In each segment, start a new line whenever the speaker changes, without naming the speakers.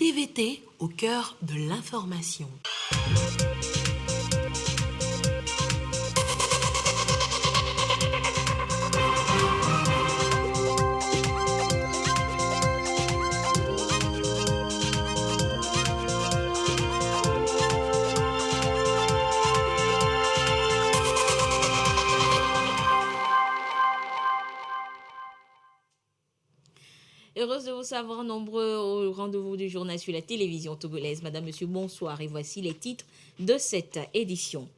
TVT au cœur de l'information.
Heureuse de vous savoir nombreux au rendez-vous du journal sur la télévision togolaise. Madame, monsieur, bonsoir et voici les titres de cette édition.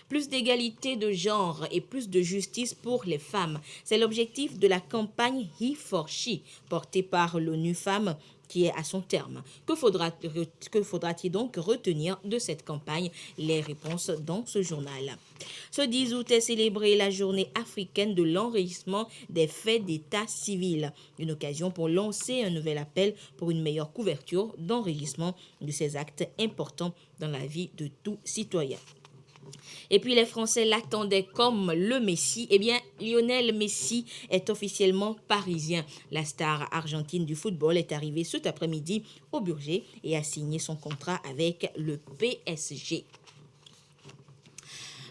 Plus d'égalité de genre et plus de justice pour les femmes. C'est l'objectif de la campagne He for She, portée par l'ONU Femmes, qui est à son terme. Que faudra-t-il donc retenir de cette campagne? Les réponses dans ce journal. Ce 10 août est célébrée la journée africaine de l'enregistrement des faits d'état civil. Une occasion pour lancer un nouvel appel pour une meilleure couverture d'enregistrement de ces actes importants dans la vie de tout citoyen. Et puis les Français l'attendaient comme le Messi. Eh bien, Lionel Messi est officiellement parisien. La star argentine du football est arrivée cet après-midi au Bourget et a signé son contrat avec le PSG.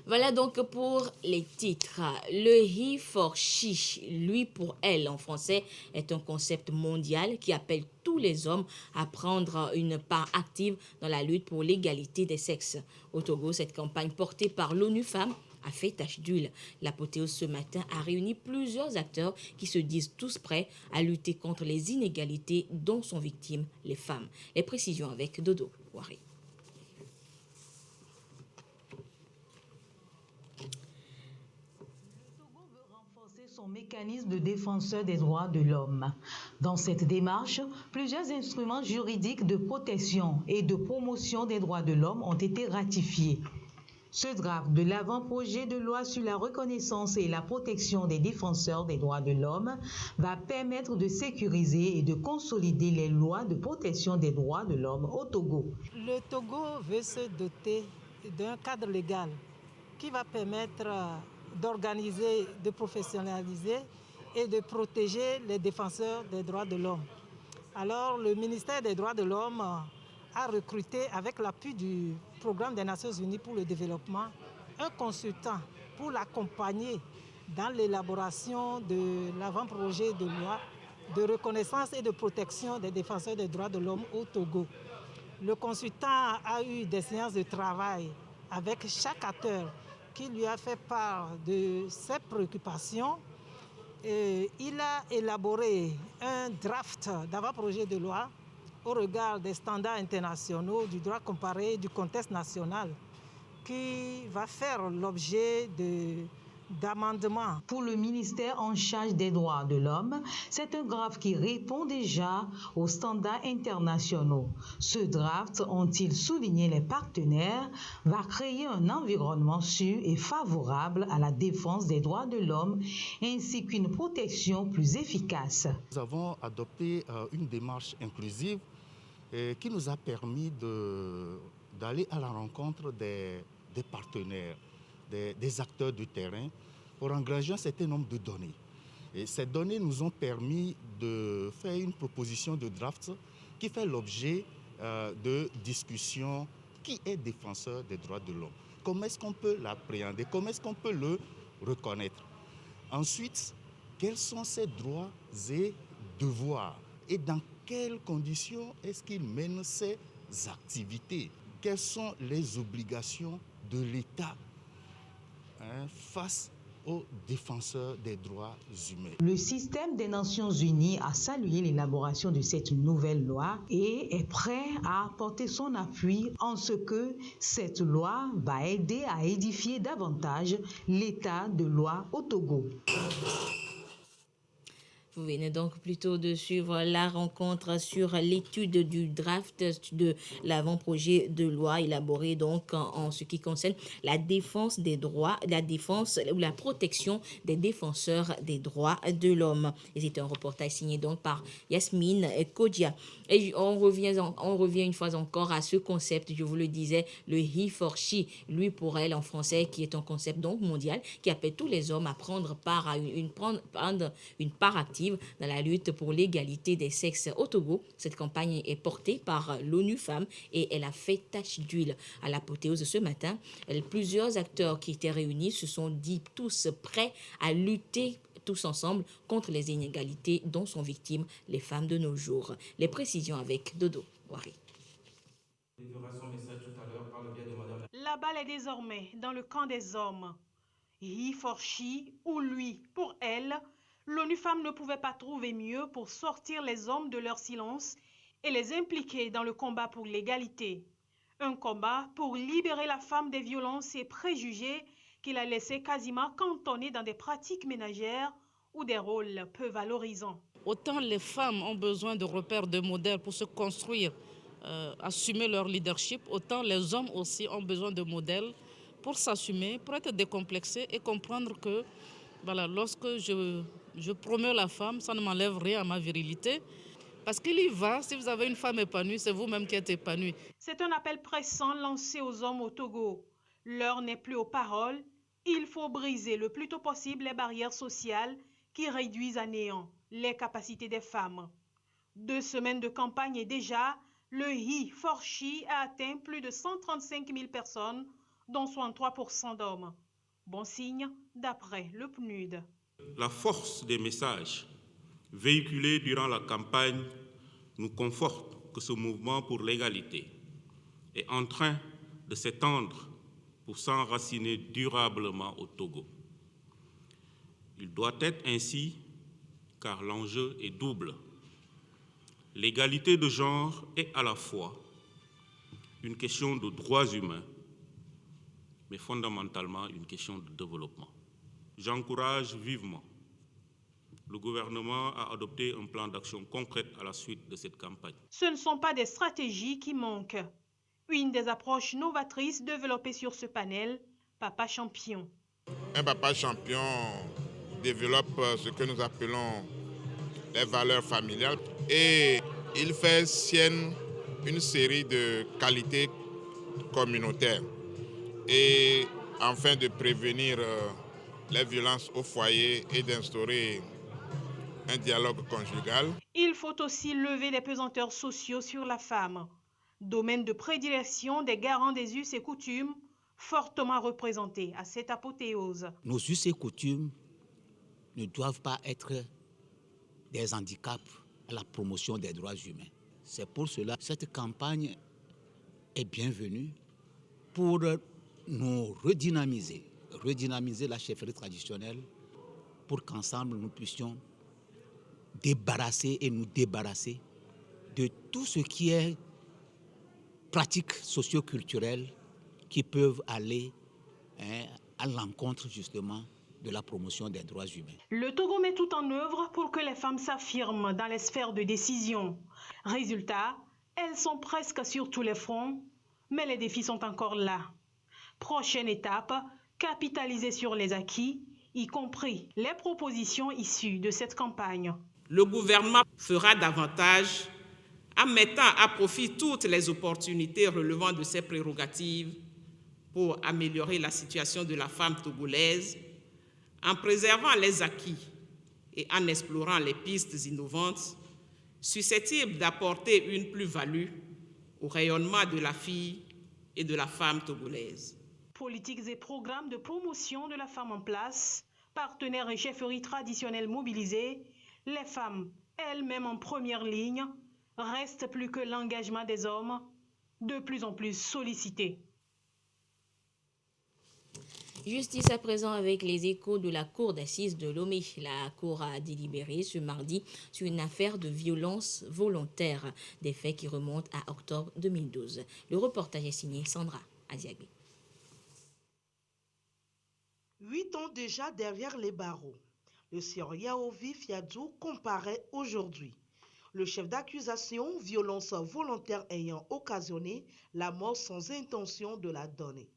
Voilà donc pour les titres. Le He for She, lui pour elle en français, est un concept mondial qui appelle tous les hommes à prendre une part active dans la lutte pour l'égalité des sexes. Au Togo, cette campagne portée par l'ONU Femmes a fait tache d'huile. L'apothéose ce matin a réuni plusieurs acteurs qui se disent tous prêts à lutter contre les inégalités dont sont victimes les femmes. Les précisions avec Dodo Wari.
Son mécanisme de défenseur des droits de l'homme. Dans cette démarche, plusieurs instruments juridiques de protection et de promotion des droits de l'homme ont été ratifiés. Ce draft de l'avant-projet de loi sur la reconnaissance et la protection des défenseurs des droits de l'homme va permettre de sécuriser et de consolider les lois de protection des droits de l'homme au Togo.
Le Togo veut se doter d'un cadre légal qui va permettre d'organiser, de professionnaliser et de protéger les défenseurs des droits de l'homme. Alors, le ministère des droits de l'homme a recruté, avec l'appui du Programme des Nations Unies pour le développement, un consultant pour l'accompagner dans l'élaboration de l'avant-projet de loi de reconnaissance et de protection des défenseurs des droits de l'homme au Togo. Le consultant a eu des séances de travail avec chaque acteur qui lui a fait part de ses préoccupations. Et il a élaboré un draft d'avant-projet de loi au regard des standards internationaux, du droit comparé et du contexte national qui va faire l'objet d'amendements.
Pour le ministère en charge des droits de l'homme, c'est un draft qui répond déjà aux standards internationaux. Ce draft, ont-ils souligné les partenaires, va créer un environnement sûr et favorable à la défense des droits de l'homme ainsi qu'une protection plus efficace.
Nous avons adopté une démarche inclusive qui nous a permis d'aller à la rencontre des partenaires, des acteurs du terrain pour engager un certain nombre de données. Et ces données nous ont permis de faire une proposition de draft qui fait l'objet de discussions. Qui est défenseur des droits de l'homme? Comment est-ce qu'on peut l'appréhender? Comment est-ce qu'on peut le reconnaître? Ensuite, quels sont ses droits et devoirs? Et dans quelles conditions est-ce qu'il mène ses activités? Quelles sont les obligations de l'État face aux défenseurs des droits humains?
Le système des Nations Unies a salué l'élaboration de cette nouvelle loi et est prêt à apporter son appui en ce que cette loi va aider à édifier davantage l'état de loi au Togo.
Vous venez donc plutôt de suivre la rencontre sur l'étude du draft de l'avant-projet de loi élaboré donc en ce qui concerne la défense des droits, la défense ou la protection des défenseurs des droits de l'homme. Et c'est un reportage signé donc par Yasmine Kodja. Et on revient une fois encore à ce concept, je vous le disais, le He for She, lui pour elle en français, qui est un concept donc mondial qui appelle tous les hommes à prendre part à une part active initiative dans la lutte pour l'égalité des sexes au Togo. Cette campagne est portée par l'ONU Femmes et elle a fait tache d'huile. À l'apothéose ce matin, plusieurs acteurs qui étaient réunis se sont dit tous prêts à lutter tous ensemble contre les inégalités dont sont victimes les femmes de nos jours. Les précisions avec Dodo Wari.
La balle est désormais dans le camp des hommes. He for she ou lui pour elle, l'ONU Femmes ne pouvait pas trouver mieux pour sortir les hommes de leur silence et les impliquer dans le combat pour l'égalité. Un combat pour libérer la femme des violences et préjugés qu'il a laissé quasiment cantonner dans des pratiques ménagères ou des rôles peu valorisants.
Autant les femmes ont besoin de repères, de modèles pour se construire, assumer leur leadership, autant les hommes aussi ont besoin de modèles pour s'assumer, pour être décomplexés et comprendre que voilà, lorsque je promeux la femme, ça ne m'enlève rien à ma virilité. Parce qu'il y va, si vous avez une femme épanouie, c'est vous-même qui êtes épanoui.
C'est un appel pressant lancé aux hommes au Togo. L'heure n'est plus aux paroles. Il faut briser le plus tôt possible les barrières sociales qui réduisent à néant les capacités des femmes. 2 semaines de campagne et déjà, le He for She a atteint plus de 135 000 personnes, dont 63% d'hommes. Bon signe d'après le PNUD.
La force des messages véhiculés durant la campagne nous conforte que ce mouvement pour l'égalité est en train de s'étendre pour s'enraciner durablement au Togo. Il doit être ainsi car l'enjeu est double. L'égalité de genre est à la fois une question de droits humains, mais fondamentalement une question de développement. J'encourage vivement le gouvernement à adopter un plan d'action concret à la suite de cette campagne.
Ce ne sont pas des stratégies qui manquent. Une des approches novatrices développées sur ce panel, Papa Champion.
Un papa champion développe ce que nous appelons les valeurs familiales et il fait sienne une série de qualités communautaires et afin de prévenir les violences au foyer et d'instaurer un dialogue conjugal.
Il faut aussi lever les pesanteurs sociaux sur la femme, domaine de prédilection des garants des us et coutumes fortement représentés à cette apothéose.
Nos us et coutumes ne doivent pas être des handicaps à la promotion des droits humains. C'est pour cela que cette campagne est bienvenue pour nous redynamiser la chefferie traditionnelle pour qu'ensemble nous puissions nous débarrasser de tout ce qui est pratiques socio-culturelles qui peuvent aller à l'encontre justement de la promotion des droits humains.
Le Togo met tout en œuvre pour que les femmes s'affirment dans les sphères de décision. Résultat, elles sont presque sur tous les fronts, mais les défis sont encore là. Prochaine étape, capitaliser sur les acquis, y compris les propositions issues de cette campagne.
Le gouvernement fera davantage en mettant à profit toutes les opportunités relevant de ses prérogatives pour améliorer la situation de la femme togolaise, en préservant les acquis et en explorant les pistes innovantes susceptibles d'apporter une plus-value au rayonnement de la fille et de la femme togolaise.
Politiques et programmes de promotion de la femme en place, partenaires et chefferies traditionnelles mobilisées, les femmes, elles-mêmes en première ligne, restent plus que l'engagement des hommes, de plus en plus sollicités.
Justice à présent avec les échos de la cour d'assises de Lomé. La cour a délibéré ce mardi sur une affaire de violence volontaire, des faits qui remontent à octobre 2012. Le reportage est signé Sandra Aziagui.
8 ans déjà derrière les barreaux, le sieur Yaovi Fiadou comparaît aujourd'hui. Le chef d'accusation, violence volontaire ayant occasionné la mort sans intention de la donner.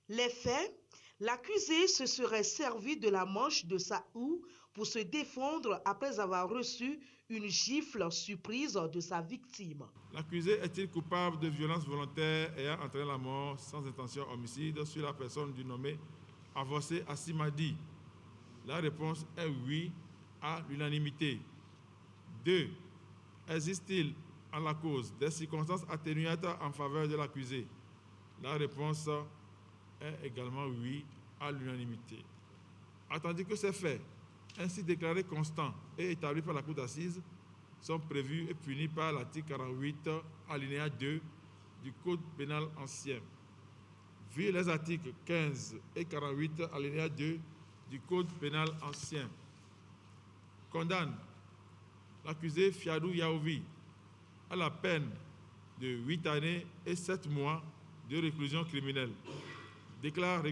Les faits, l'accusé se serait servi de la manche de sa houe pour se défendre après avoir reçu une gifle surprise de sa victime.
L'accusé est-il coupable de violence volontaire ayant entraîné la mort sans intention homicide sur la personne du nommé Avossé Assimadi? La réponse est oui, à l'unanimité. 2. Existe-t-il en la cause des circonstances atténuantes en faveur de l'accusé? La réponse est également oui à l'unanimité. Attendu que ces faits, ainsi déclarés constants et établis par la Cour d'assises, sont prévus et punis par l'article 48, alinéa 2 du Code pénal ancien. Vu les articles 15 et 48, alinéa 2 du Code pénal ancien, condamne l'accusé Fiadou Yaovi à la peine de 8 années et 7 mois de réclusion criminelle. Déclare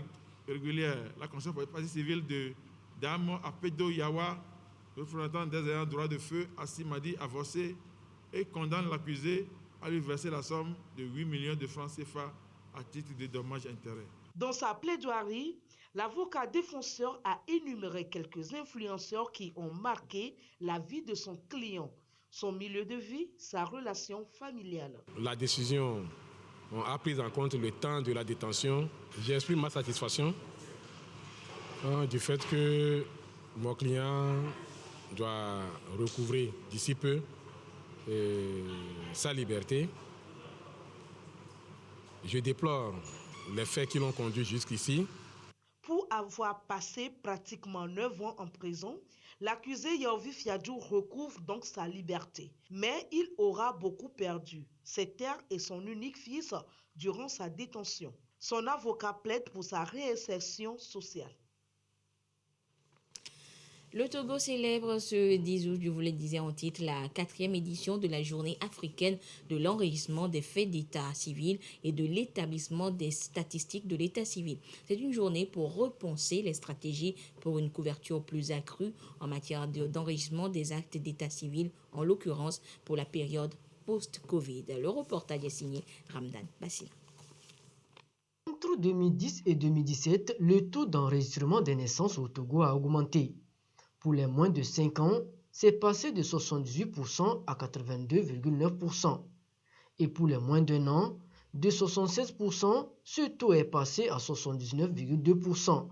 régulière la conscience pour les parties civiles de Dame Apedo Yawa, représentant des ayants droit de feu, Assimadi Avossé, et condamne l'accusé à lui verser la somme de 8 millions de francs CFA à titre de dommages-intérêts.
Dans sa plaidoirie, l'avocat défenseur a énuméré quelques influenceurs qui ont marqué la vie de son client, son milieu de vie, sa relation familiale.
La décision a pris en compte le temps de la détention. J'exprime ma satisfaction du fait que mon client doit recouvrer d'ici peu sa liberté. Je déplore les faits qui l'ont conduit jusqu'ici.
Pour avoir passé pratiquement 9 ans en prison, l'accusé Yaovi Fiadou recouvre donc sa liberté. Mais il aura beaucoup perdu ses terres et son unique fils durant sa détention. Son avocat plaide pour sa réinsertion sociale.
Le Togo célèbre ce 10 août, je vous le disais en titre, la 4e édition de la journée africaine de l'enregistrement des faits d'état civil et de l'établissement des statistiques de l'état civil. C'est une journée pour repenser les stratégies pour une couverture plus accrue en matière d'enregistrement des actes d'état civil, en l'occurrence pour la période post-Covid. Le reportage est signé Ramdan Bassila.
Entre 2010 et 2017, le taux d'enregistrement des naissances au Togo a augmenté. Pour les moins de 5 ans, c'est passé de 78% à 82,9%. Et pour les moins d'1 an, de 76%, ce taux est passé à 79,2%.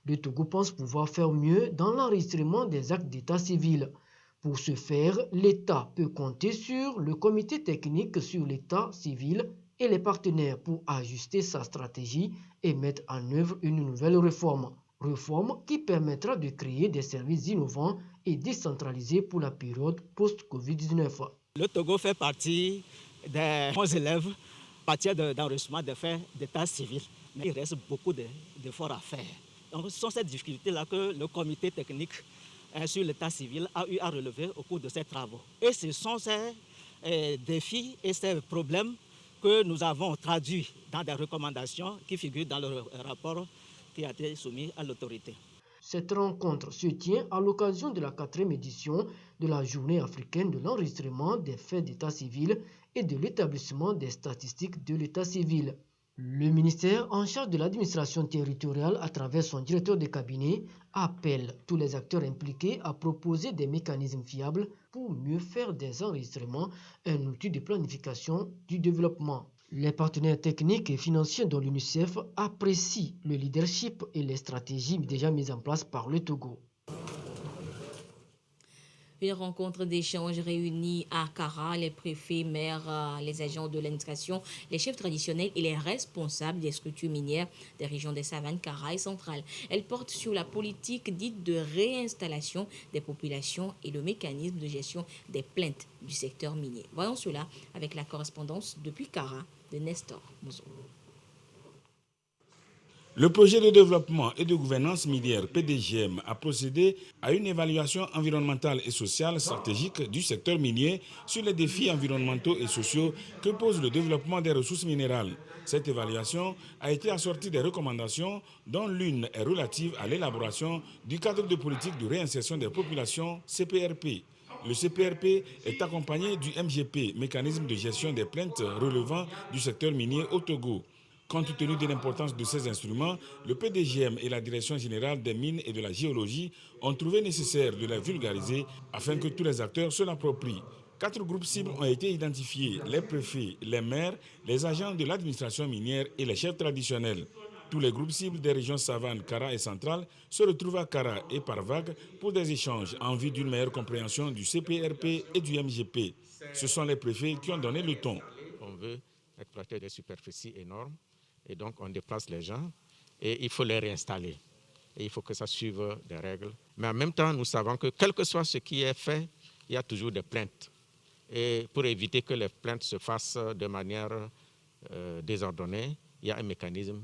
Le Togo pense pouvoir faire mieux dans l'enregistrement des actes d'état civil. Pour ce faire, l'État peut compter sur le comité technique sur l'état civil et les partenaires pour ajuster sa stratégie et mettre en œuvre une nouvelle réforme. Réforme qui permettra de créer des services innovants et décentralisés pour la période post-Covid-19.
Le Togo fait partie des 11 élèves en matière d'enregistrement des faits d'état civil. Mais il reste beaucoup d'efforts à faire. Donc, ce sont ces difficultés-là que le comité technique sur l'état civil a eu à relever au cours de ses travaux. Et ce sont ces défis et ces problèmes que nous avons traduits dans des recommandations qui figurent dans le rapport qui a été soumis à l'autorité.
Cette rencontre se tient à l'occasion de la 4e édition de la Journée africaine de l'enregistrement des faits d'état civil et de l'établissement des statistiques de l'état civil. Le ministère en charge de l'administration territoriale, à travers son directeur de cabinet, appelle tous les acteurs impliqués à proposer des mécanismes fiables pour mieux faire des enregistrements un outil de planification du développement. Les partenaires techniques et financiers dont l'UNICEF apprécient le leadership et les stratégies déjà mises en place par le Togo.
Une rencontre d'échange réunit à Kara les préfets, maires, les agents de l'administration, les chefs traditionnels et les responsables des structures minières des régions des Savanes, Kara et Centrale. Elle porte sur la politique dite de réinstallation des populations et le mécanisme de gestion des plaintes du secteur minier. Voyons cela avec la correspondance depuis Kara de Nestor Mozo.
Le projet de développement et de gouvernance minière PDGM a procédé à une évaluation environnementale et sociale stratégique du secteur minier sur les défis environnementaux et sociaux que pose le développement des ressources minérales. Cette évaluation a été assortie des recommandations dont l'une est relative à l'élaboration du cadre de politique de réinsertion des populations CPRP. Le CPRP est accompagné du MGP, mécanisme de gestion des plaintes relevant du secteur minier au Togo. Compte tenu de l'importance de ces instruments, le PDGM et la Direction générale des mines et de la géologie ont trouvé nécessaire de la vulgariser afin que tous les acteurs se l'approprient. 4 groupes cibles ont été identifiés, les préfets, les maires, les agents de l'administration minière et les chefs traditionnels. Tous les groupes cibles des régions Savane, Kara et Centrale se retrouvent à Kara et par vague pour des échanges en vue d'une meilleure compréhension du CPRP et du MGP. Ce sont les préfets qui ont donné le ton.
On veut exploiter des superficies énormes et donc on déplace les gens et il faut les réinstaller. Et il faut que ça suive des règles. Mais en même temps, nous savons que quel que soit ce qui est fait, il y a toujours des plaintes. Et pour éviter que les plaintes se fassent de manière désordonnée, il y a un mécanisme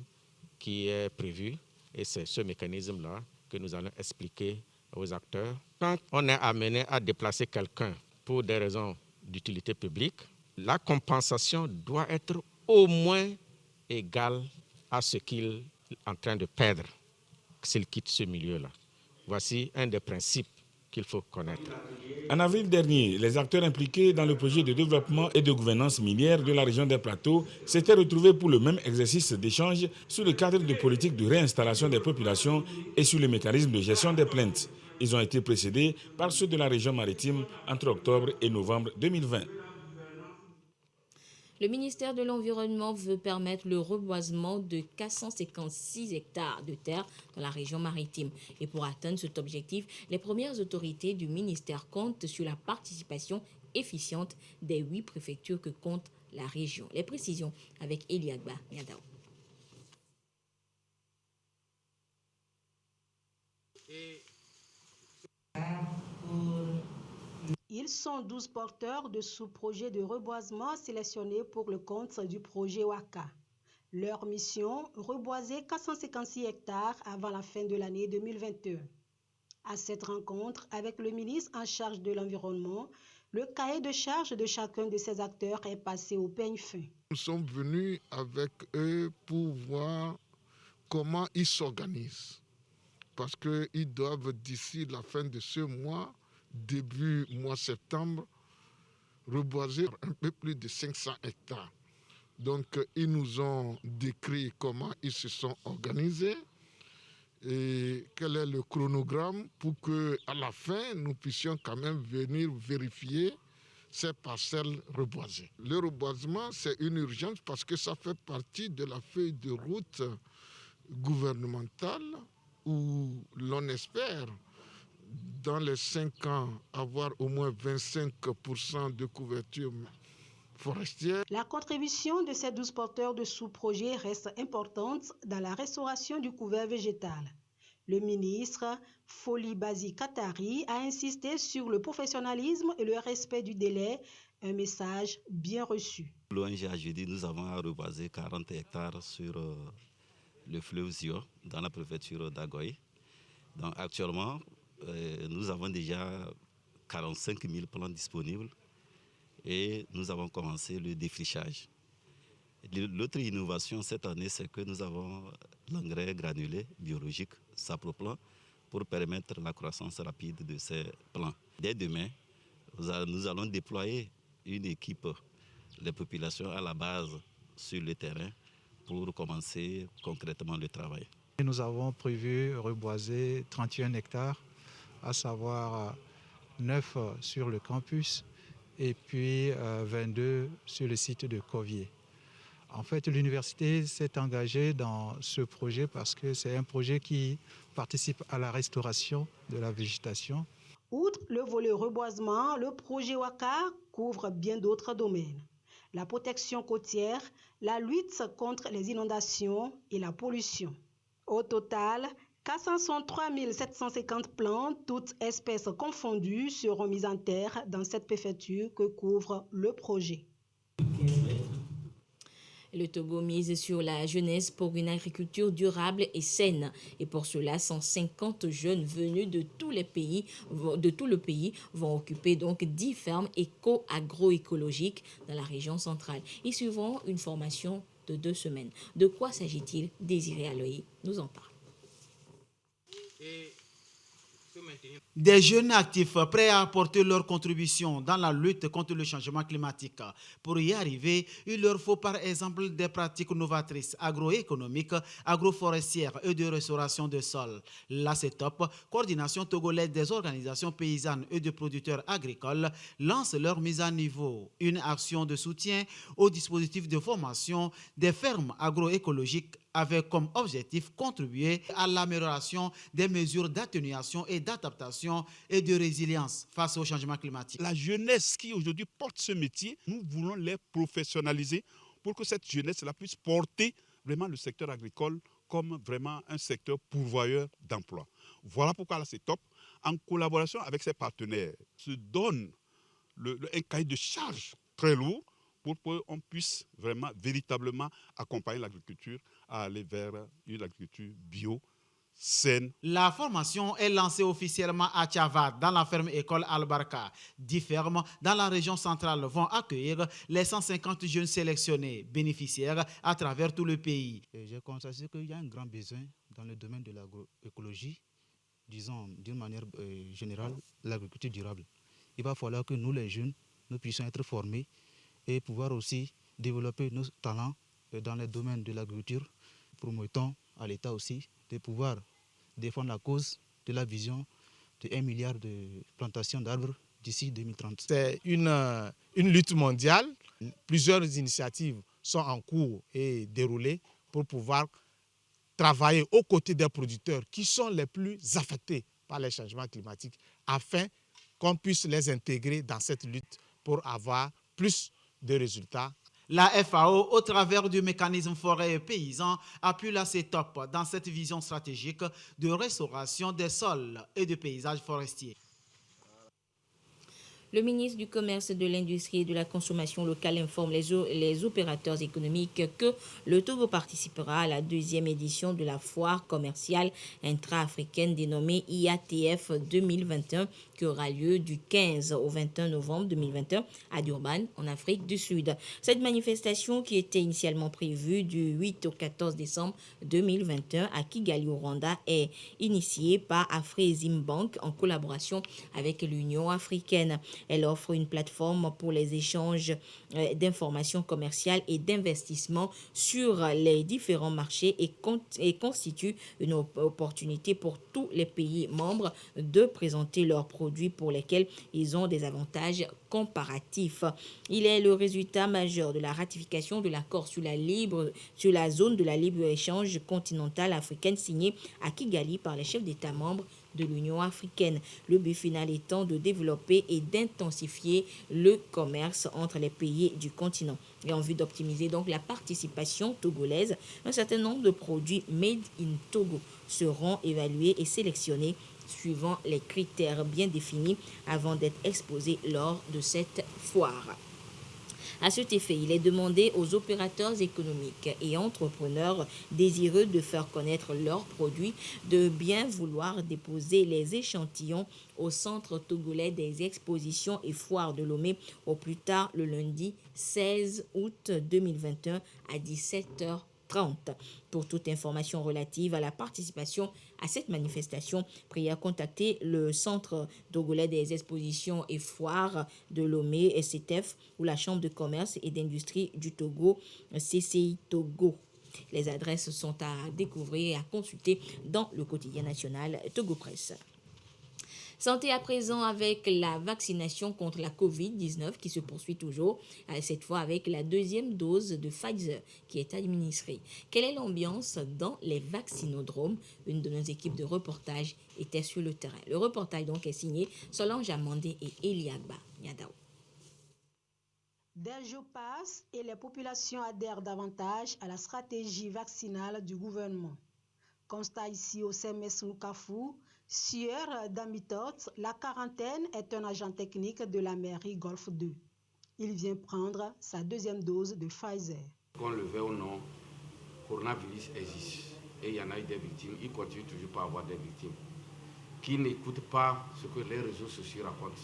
qui est prévu et c'est ce mécanisme-là que nous allons expliquer aux acteurs. Quand on est amené à déplacer quelqu'un pour des raisons d'utilité publique, la compensation doit être au moins égale à ce qu'il est en train de perdre s'il quitte ce milieu-là. Voici un des principes qu'il faut connaître.
En avril dernier, les acteurs impliqués dans le projet de développement et de gouvernance minière de la région des Plateaux s'étaient retrouvés pour le même exercice d'échange sur le cadre de politique de réinstallation des populations et sur le mécanisme de gestion des plaintes. Ils ont été précédés par ceux de la région maritime entre octobre et novembre 2020.
Le ministère de l'Environnement veut permettre le reboisement de 456 hectares de terre dans la région maritime. Et pour atteindre cet objectif, les premières autorités du ministère comptent sur la participation efficiente des 8 préfectures que compte la région. Les précisions avec Eliagba Niadao.
Ils sont 12 porteurs de sous-projets de reboisement sélectionnés pour le compte du projet WACA. Leur mission, reboiser 456 hectares avant la fin de l'année 2021. À cette rencontre avec le ministre en charge de l'environnement, le cahier de charge de chacun de ces acteurs est passé au peigne fin.
Nous sommes venus avec eux pour voir comment ils s'organisent. Parce qu'ils doivent, d'ici la fin de ce mois, début mois septembre, reboiser un peu plus de 500 hectares. Donc, ils nous ont décrit comment ils se sont organisés et quel est le chronogramme pour qu'à la fin, nous puissions quand même venir vérifier ces parcelles reboisées. Le reboisement, c'est une urgence parce que ça fait partie de la feuille de route gouvernementale où l'on espère dans les 5 ans, avoir au moins 25% de couverture forestière.
La contribution de ces 12 porteurs de sous-projets reste importante dans la restauration du couvert végétal. Le ministre Foli Bazi Katari a insisté sur le professionnalisme et le respect du délai, un message bien reçu.
L'ONG a jeudi, nous avons reboisé 40 hectares sur le fleuve Zio, dans la préfecture d'Agoy. Donc actuellement, nous avons déjà 45 000 plants disponibles et nous avons commencé le défrichage. L'autre innovation cette année, c'est que nous avons l'engrais granulé biologique Saproplan pour permettre la croissance rapide de ces plants. Dès demain, nous allons déployer une équipe des populations à la base sur le terrain pour commencer concrètement le travail.
Nous avons prévu reboiser 31 hectares, à savoir 9 sur le campus et puis 22 sur le site de Covier. En fait, l'université s'est engagée dans ce projet parce que c'est un projet qui participe à la restauration de la végétation.
Outre le volet reboisement, le projet WACA couvre bien d'autres domaines. La protection côtière, la lutte contre les inondations et la pollution. Au total, 463 750 plantes, toutes espèces confondues, seront mises en terre dans cette préfecture que couvre le projet.
Le Togo mise sur la jeunesse pour une agriculture durable et saine. Et pour cela, 150 jeunes venus de tout le pays vont occuper donc 10 fermes agroécologiques dans la région centrale. Ils suivront une formation de 2 semaines. De quoi s'agit-il? Désiré Aloï nous en parle.
Des jeunes actifs prêts à apporter leur contribution dans la lutte contre le changement climatique. Pour y arriver, il leur faut par exemple des pratiques novatrices agroéconomiques, agroforestières et de restauration de sol. La CETOP, coordination togolaise des organisations paysannes et de producteurs agricoles, lance leur mise à niveau. Une action de soutien au dispositif de formation des fermes agroécologiques avec comme objectif contribuer à l'amélioration des mesures d'atténuation et d'adaptation et de résilience face au changement climatique.
La jeunesse qui aujourd'hui porte ce métier, nous voulons les professionnaliser pour que cette jeunesse-là puisse porter vraiment le secteur agricole comme vraiment un secteur pourvoyeur d'emplois. Voilà pourquoi là c'est top. En collaboration avec ses partenaires, se donne un cahier de charge très lourd pour qu'on puisse vraiment, véritablement accompagner l'agriculture à aller vers une agriculture bio, saine.
La formation est lancée officiellement à Tchavad, dans la ferme école Al-Barka. 10 fermes dans la région centrale vont accueillir les 150 jeunes sélectionnés, bénéficiaires à travers tout le pays.
J'ai constaté qu'il y a un grand besoin dans le domaine de l'agroécologie, disons d'une manière générale, l'agriculture durable. Il va falloir que nous, les jeunes, nous puissions être formés et pouvoir aussi développer nos talents dans les domaines de l'agriculture. Promettons à l'État aussi de pouvoir défendre la cause de la vision de 1 milliard de plantations d'arbres d'ici 2030.
C'est une lutte mondiale. Plusieurs initiatives sont en cours et déroulées pour pouvoir travailler aux côtés des producteurs qui sont les plus affectés par les changements climatiques afin qu'on puisse les intégrer dans cette lutte pour avoir plus de résultats.
La FAO, au travers du mécanisme forêt et paysan, appuie la CETOP dans cette vision stratégique de restauration des sols et de paysages forestiers.
Le ministre du Commerce, de l'Industrie et de la Consommation locale informe les opérateurs économiques que le Togo participera à la 2e édition de la foire commerciale intra-africaine dénommée IATF 2021 qui aura lieu du 15 au 21 novembre 2021 à Durban, en Afrique du Sud. Cette manifestation, qui était initialement prévue du 8 au 14 décembre 2021 à Kigali, au Rwanda, est initiée par Afreximbank en collaboration avec l'Union africaine. Elle offre une plateforme pour les échanges d'informations commerciales et d'investissement sur les différents marchés et constitue une opportunité pour tous les pays membres de présenter leurs produits pour lesquels ils ont des avantages comparatifs. Il est le résultat majeur de la ratification de l'accord sur la zone de la libre-échange continentale africaine signé à Kigali par les chefs d'État membres de l'Union africaine. Le but final étant de développer et d'intensifier le commerce entre les pays du continent. Et en vue d'optimiser donc la participation togolaise, un certain nombre de produits made in Togo seront évalués et sélectionnés suivant les critères bien définis avant d'être exposés lors de cette foire. À cet effet, il est demandé aux opérateurs économiques et entrepreneurs désireux de faire connaître leurs produits de bien vouloir déposer les échantillons au Centre togolais des expositions et foires de Lomé au plus tard le lundi 16 août 2021 à 17h30. Pour toute information relative à la participation à cette manifestation, priez à contacter le Centre togolais des expositions et foires de Lomé, SCTF, ou la Chambre de commerce et d'industrie du Togo, CCI Togo. Les adresses sont à découvrir et à consulter dans le quotidien national Togo Presse. Santé à présent avec la vaccination contre la Covid-19 qui se poursuit toujours, cette fois avec la 2e dose de Pfizer qui est administrée. Quelle est l'ambiance dans les vaccinodromes? Une de nos équipes de reportage était sur le terrain. Le reportage donc est signé Solange Amandé et Eliagba Nyadao.
Des jours passent et les populations adhèrent davantage à la stratégie vaccinale du gouvernement. Constat ici au CMS Loukafou, Sieur Damitot, la quarantaine est un agent technique de la mairie Golfe 2. Il vient prendre sa 2e dose de Pfizer.
Qu'on le veuille ou non, le coronavirus existe et il y en a eu des victimes. Il continue toujours pas à avoir des victimes qui n'écoutent pas ce que les réseaux sociaux racontent,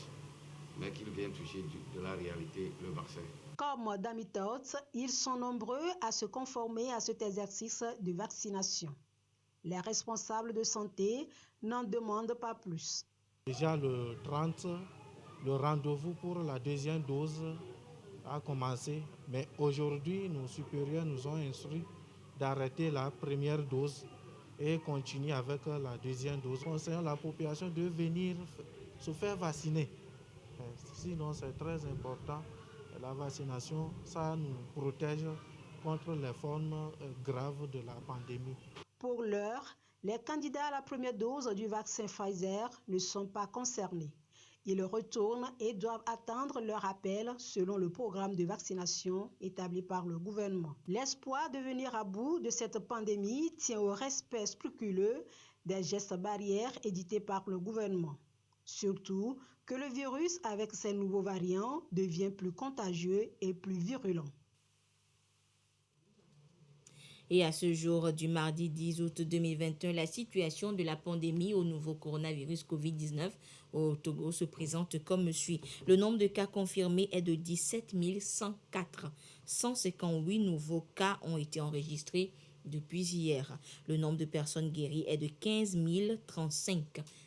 mais qui viennent toucher de la réalité le vaccin.
Comme Damitot, ils sont nombreux à se conformer à cet exercice de vaccination. Les responsables de santé n'en demandent pas plus.
Déjà le 30, le rendez-vous pour la 2e dose a commencé, mais aujourd'hui, nos supérieurs nous ont instruit d'arrêter la 1re dose et continuer avec la 2e dose. Conseillons la population de venir se faire vacciner. Sinon, c'est très important. La vaccination, ça nous protège contre les formes graves de la pandémie.
Pour l'heure, les candidats à la première dose du vaccin Pfizer ne sont pas concernés. Ils retournent et doivent attendre leur appel selon le programme de vaccination établi par le gouvernement. L'espoir de venir à bout de cette pandémie tient au respect scrupuleux des gestes barrières édités par le gouvernement. Surtout que le virus, avec ses nouveaux variants, devient plus contagieux et plus virulent.
Et à ce jour du mardi 10 août 2021, la situation de la pandémie au nouveau coronavirus Covid-19 au Togo se présente comme suit. Le nombre de cas confirmés est de 17 104. 158 nouveaux cas ont été enregistrés depuis hier. Le nombre de personnes guéries est de 15 035.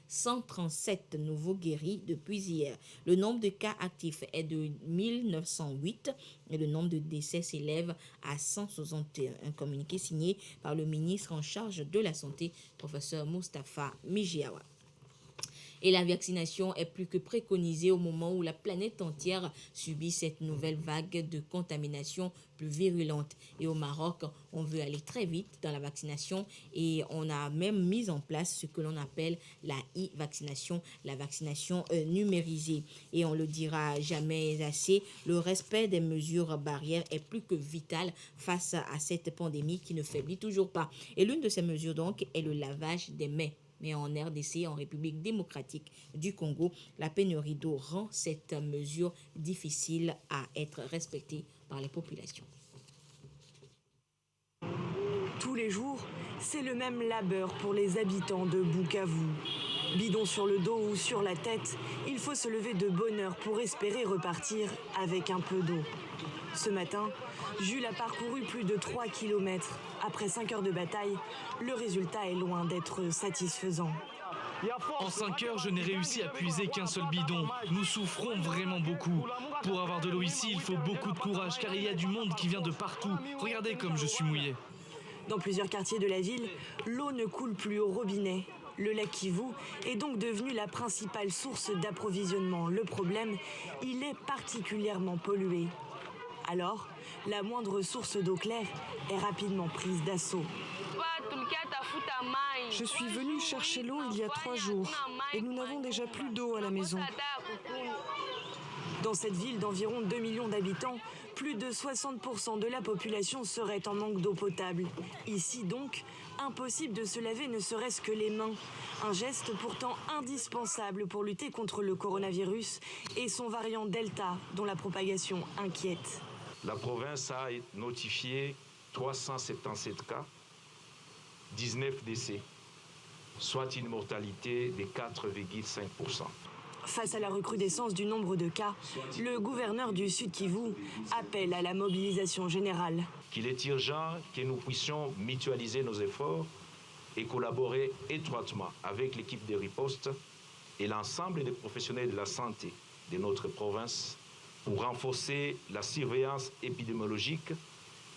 137 nouveaux guéris depuis hier. Le nombre de cas actifs est de 1908 et le nombre de décès s'élève à 161. Un communiqué signé par le ministre en charge de la Santé, professeur Moustapha Mijiawa. Et la vaccination est plus que préconisée au moment où la planète entière subit cette nouvelle vague de contamination plus virulente. Et au Maroc, on veut aller très vite dans la vaccination et on a même mis en place ce que l'on appelle la e-vaccination, la vaccination numérisée. Et on le dira jamais assez, le respect des mesures barrières est plus que vital face à cette pandémie qui ne faiblit toujours pas. Et l'une de ces mesures donc est le lavage des mains. Mais en RDC, en République démocratique du Congo, la pénurie d'eau rend cette mesure difficile à être respectée par les populations.
Tous les jours, c'est le même labeur pour les habitants de Bukavu. Bidon sur le dos ou sur la tête, il faut se lever de bonne heure pour espérer repartir avec un peu d'eau. Ce matin, Jules a parcouru plus de 3 km. Après 5 heures de bataille, le résultat est loin d'être satisfaisant.
En 5 heures, je n'ai réussi à puiser qu'un seul bidon. Nous souffrons vraiment beaucoup. Pour avoir de l'eau ici, il faut beaucoup de courage car il y a du monde qui vient de partout. Regardez comme je suis mouillé.
Dans plusieurs quartiers de la ville, l'eau ne coule plus au robinet. Le lac Kivu est donc devenu la principale source d'approvisionnement. Le problème, il est particulièrement pollué. Alors, la moindre source d'eau claire est rapidement prise d'assaut. Je suis venue chercher l'eau il y a 3 jours et nous n'avons déjà plus d'eau à la maison. Dans cette ville d'environ 2 millions d'habitants, plus de 60% de la population serait en manque d'eau potable. Ici donc, impossible de se laver ne serait-ce que les mains. Un geste pourtant indispensable pour lutter contre le coronavirus et son variant Delta, dont la propagation inquiète.
La province a notifié 377 cas, 19 décès, soit une mortalité de 4,5%.
Face à la recrudescence du nombre de cas, le gouverneur du Sud Kivu appelle à la mobilisation générale.
Qu'il est urgent que nous puissions mutualiser nos efforts et collaborer étroitement avec l'équipe de riposte et l'ensemble des professionnels de la santé de notre province pour renforcer la surveillance épidémiologique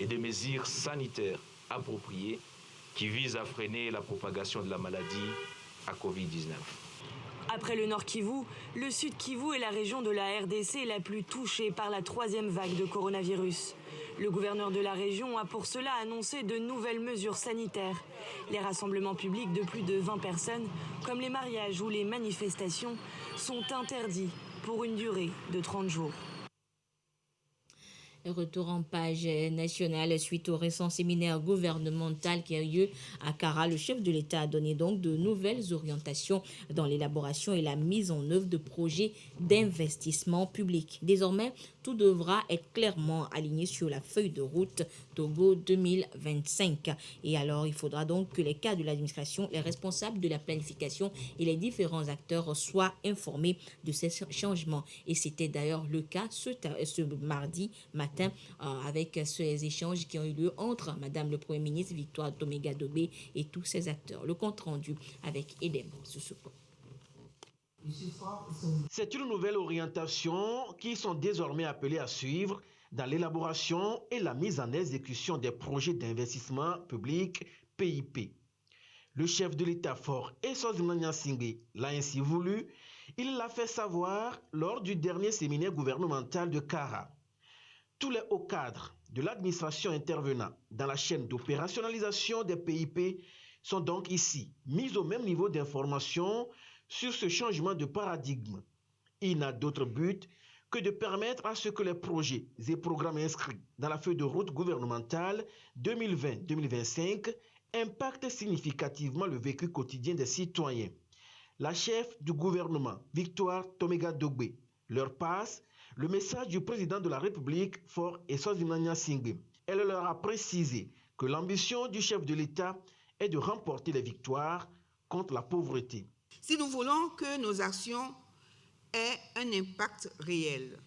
et des mesures sanitaires appropriées qui visent à freiner la propagation de la maladie à Covid-19.
Après le Nord Kivu, le Sud Kivu est la région de la RDC la plus touchée par la 3e vague de coronavirus. Le gouverneur de la région a pour cela annoncé de nouvelles mesures sanitaires. Les rassemblements publics de plus de 20 personnes, comme les mariages ou les manifestations, sont interdits pour une durée de 30 jours.
Retour en page nationale suite au récent séminaire gouvernemental qui a eu lieu à Kara. Le chef de l'État a donné donc de nouvelles orientations dans l'élaboration et la mise en œuvre de projets d'investissement public. Désormais, tout devra être clairement aligné sur la feuille de route Togo 2025. Et alors, il faudra donc que les cadres de l'administration, les responsables de la planification et les différents acteurs soient informés de ces changements. Et c'était d'ailleurs le cas ce mardi matin avec ces échanges qui ont eu lieu entre Madame le Premier ministre Victoire Toméga-Dobé et tous ces acteurs. Le compte rendu avec Edem Soussoupo.
C'est une nouvelle orientation qui sont désormais appelés à suivre dans l'élaboration et la mise en exécution des projets d'investissement public PIP. Le chef de l'État fort Essoz-Mania Singé l'a ainsi voulu. Il l'a fait savoir lors du dernier séminaire gouvernemental de Kara. Tous les hauts cadres de l'administration intervenant dans la chaîne d'opérationnalisation des PIP sont donc ici mises au même niveau d'information sur ce changement de paradigme. Il n'a d'autre but que de permettre à ce que les projets et programmes inscrits dans la feuille de route gouvernementale 2020-2025 impactent significativement le vécu quotidien des citoyens. La chef du gouvernement, Victoire Tomega Dogbe, leur passe le message du président de la République, Faure Eswazimana Singbe. Elle leur a précisé que l'ambition du chef de l'État est de remporter les victoires contre la pauvreté.
Si nous voulons que nos actions aient un impact réel,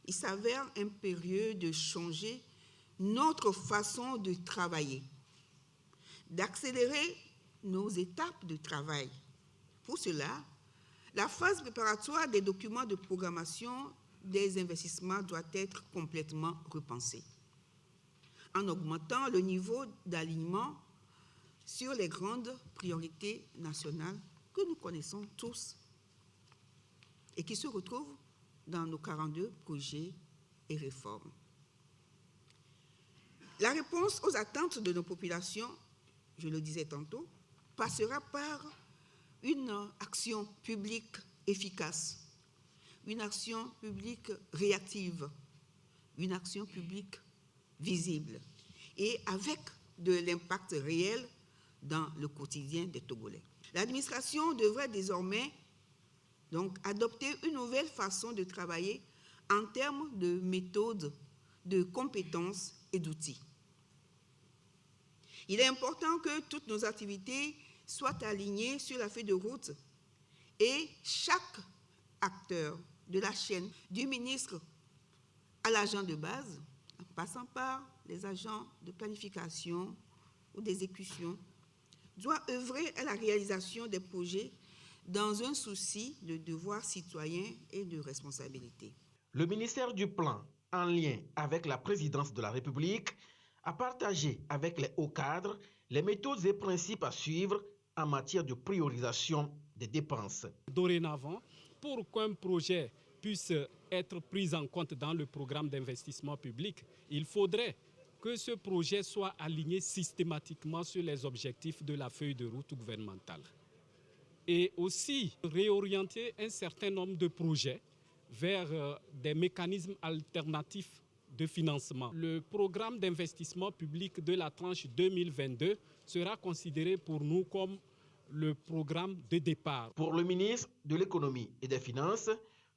il s'avère impérieux de changer notre façon de travailler, d'accélérer nos étapes de travail. Pour cela, la phase préparatoire des documents de programmation des investissements doit être complètement repensée, en augmentant le niveau d'alignement sur les grandes priorités nationales que nous connaissons tous et qui se retrouvent dans nos 42 projets et réformes. La réponse aux attentes de nos populations, je le disais tantôt, passera par une action publique efficace, une action publique réactive, une action publique visible et avec de l'impact réel dans le quotidien des Togolais. L'administration devrait désormais donc adopter une nouvelle façon de travailler en termes de méthodes, de compétences et d'outils. Il est important que toutes nos activités soient alignées sur la feuille de route et chaque acteur de la chaîne, du ministre à l'agent de base, en passant par les agents de planification ou d'exécution, doit œuvrer à la réalisation des projets dans un souci de devoir citoyen et de responsabilité.
Le ministère du Plan, en lien avec la présidence de la République, a partagé avec les hauts cadres les méthodes et principes à suivre en matière de priorisation des dépenses.
Dorénavant, pour qu'un projet puisse être pris en compte dans le programme d'investissement public, il faudrait que ce projet soit aligné systématiquement sur les objectifs de la feuille de route gouvernementale. Et aussi réorienter un certain nombre de projets vers des mécanismes alternatifs de financement. Le programme d'investissement public de la tranche 2022 sera considéré pour nous comme le programme de départ.
Pour le ministre de l'Économie et des Finances,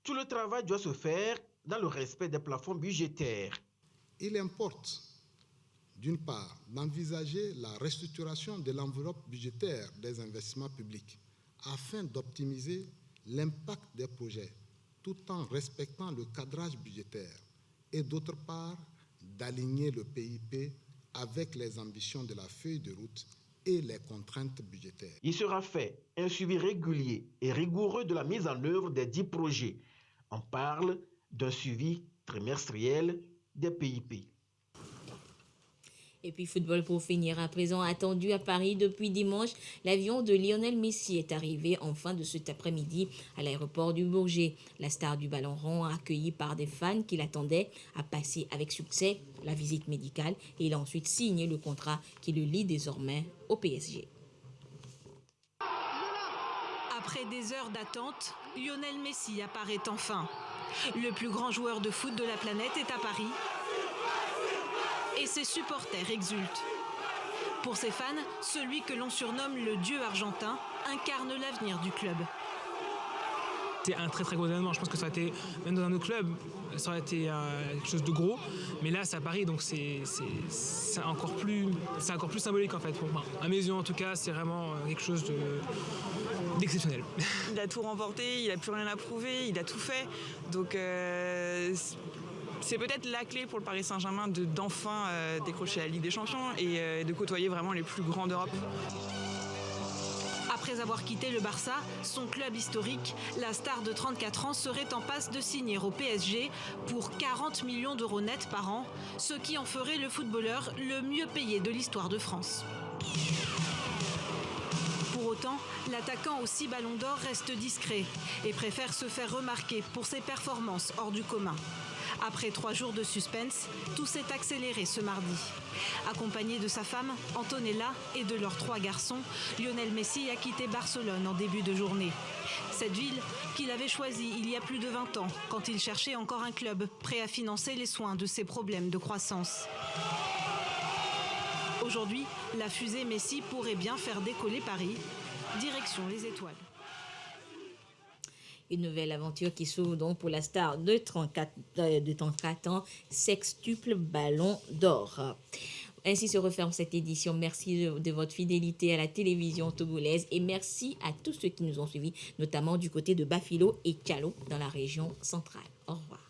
tout le travail doit se faire dans le respect des plafonds budgétaires.
Il importe, d'une part, d'envisager la restructuration de l'enveloppe budgétaire des investissements publics afin d'optimiser l'impact des projets tout en respectant le cadrage budgétaire et d'autre part, d'aligner le PIP avec les ambitions de la feuille de route et les contraintes budgétaires.
Il sera fait un suivi régulier et rigoureux de la mise en œuvre des 10 projets. On parle d'un suivi trimestriel des PIP.
Et puis football pour finir, à présent attendu à Paris depuis dimanche, l'avion de Lionel Messi est arrivé en fin de cet après-midi à l'aéroport du Bourget. La star du ballon rond, accueilli par des fans qui l'attendaient, a passé avec succès la visite médicale et il a ensuite signé le contrat qui le lie désormais au PSG.
Après des heures d'attente, Lionel Messi apparaît enfin. Le plus grand joueur de foot de la planète est à Paris. Et ses supporters exultent. Pour ses fans, celui que l'on surnomme le dieu argentin incarne l'avenir du club.
C'est un très très gros événement. Je pense que ça aurait été, même dans un autre club, ça aurait été quelque chose de gros. Mais là, c'est à Paris, donc c'est encore plus symbolique en fait pour moi. À mes yeux en tout cas, c'est vraiment quelque chose d'exceptionnel.
Il a tout remporté, il n'a plus rien à prouver, il a tout fait. Donc c'est peut-être la clé pour le Paris Saint-Germain d'enfin décrocher la Ligue des Champions et de côtoyer vraiment les plus grands d'Europe.
Après avoir quitté le Barça, son club historique, la star de 34 ans serait en passe de signer au PSG pour 40 millions d'euros nets par an, ce qui en ferait le footballeur le mieux payé de l'histoire de France. Pour autant,
L'attaquant aux 6 ballons d'or reste discret et préfère se faire remarquer pour ses performances hors du commun. Après 3 jours de suspense, tout s'est accéléré ce mardi. Accompagné de sa femme, Antonella, et de leurs 3 garçons, Lionel Messi a quitté Barcelone en début de journée. Cette ville qu'il avait choisie il y a plus de 20 ans, quand il cherchait encore un club prêt à financer les soins de ses problèmes de croissance. Aujourd'hui, la fusée Messi pourrait bien faire décoller Paris, direction les étoiles.
Une nouvelle aventure qui s'ouvre donc pour la star de 34 ans, sextuple ballon d'or. Ainsi se referme cette édition. Merci de votre fidélité à la télévision togolaise et merci à tous ceux qui nous ont suivis, notamment du côté de Bafilo et Calo dans la région centrale. Au revoir.